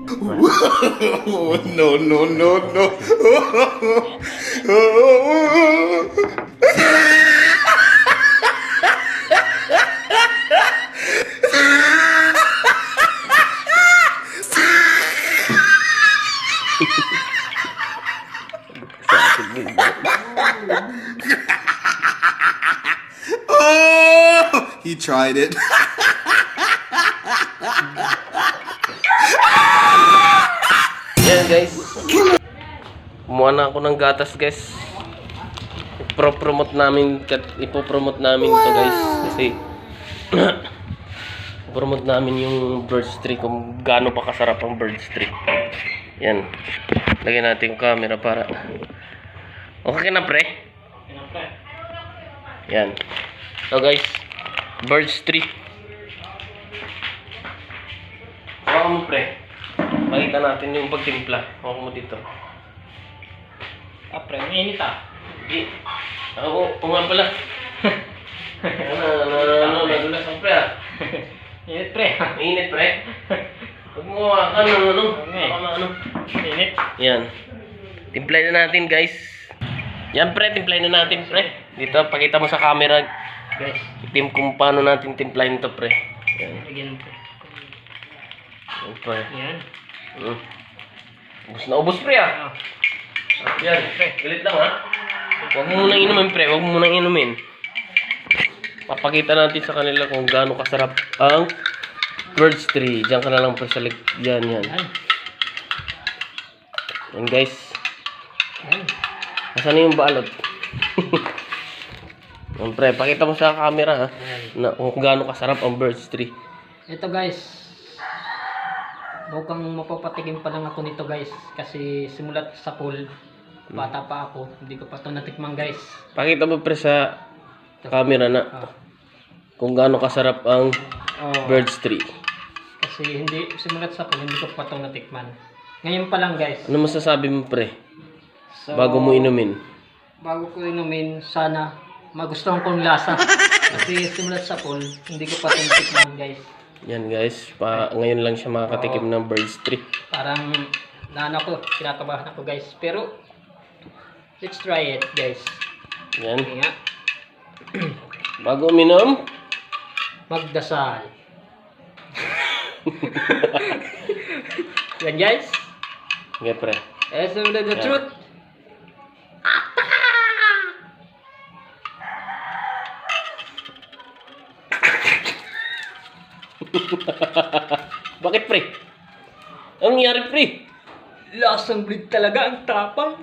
No, no, no, no. Oh, he tried it. Yan guys, kumuha na ako ng gatas guys. Ipopromote namin ito guys. Kasi promote namin yung bird tree, kung gaano pa kasarap ang bird tree. Yan, lagyan natin yung camera para okay na pre. Yan, so guys, bird tree. Hawakan mo pre, makita natin yung pagtimpla. Hawakan mo dito. Ah, pre, mainit ah. Di. Ako, nga pala. Nadulas ang pre ah. Init pre. Mainit pre. Huwag mo ano. Init. Yan. Timplay na natin guys. Yan pre, timplay na natin pre. Dito, pakita mo sa camera. Guys, Itim kung paano natin timplayin to pre. Yan. again pre. Yan pre. Yan. Ubus na ubus pre ah. Yan, galit lang ha. Huwag mo munang inumin pre, huwag mo munang inumin. Papakita natin sa kanila kung gaano kasarap ang birds tree. Diyan ka na lang pre sa yan. Yan. Yan guys. Yan. Nasaan na yung balot? Yan pre, pakita mo sa camera ha. Na kung gaano kasarap ang birds tree. Ito guys. Mukhang mapapatigim pa lang ako nito guys. Kasi simulat sa pool. Bata pa ako. Hindi ko pa ito natikman guys. Pakita mo pre sa camera na kung gaano kasarap ang birds tree. Kasi hindi simulat sa pool. Hindi ko pa ito natikman. Ngayon pa lang guys. Ano masasabi mo pre? So, Bago mo inumin. Bago ko inumin, sana magustuhan kong lasa. Kasi simulat sa pool, hindi ko pa ito natikman guys. Yan guys, ngayon lang siya makakatikim ng birds tree. Parang kinakabahan ako guys. Pero let's try it guys. Yan. Sige nga. Bago uminom, Magdasal. Yan guys. okay pre. So the truth. Bakit pre? Anong nangyari pre? Lasang bleed talaga ang tapang.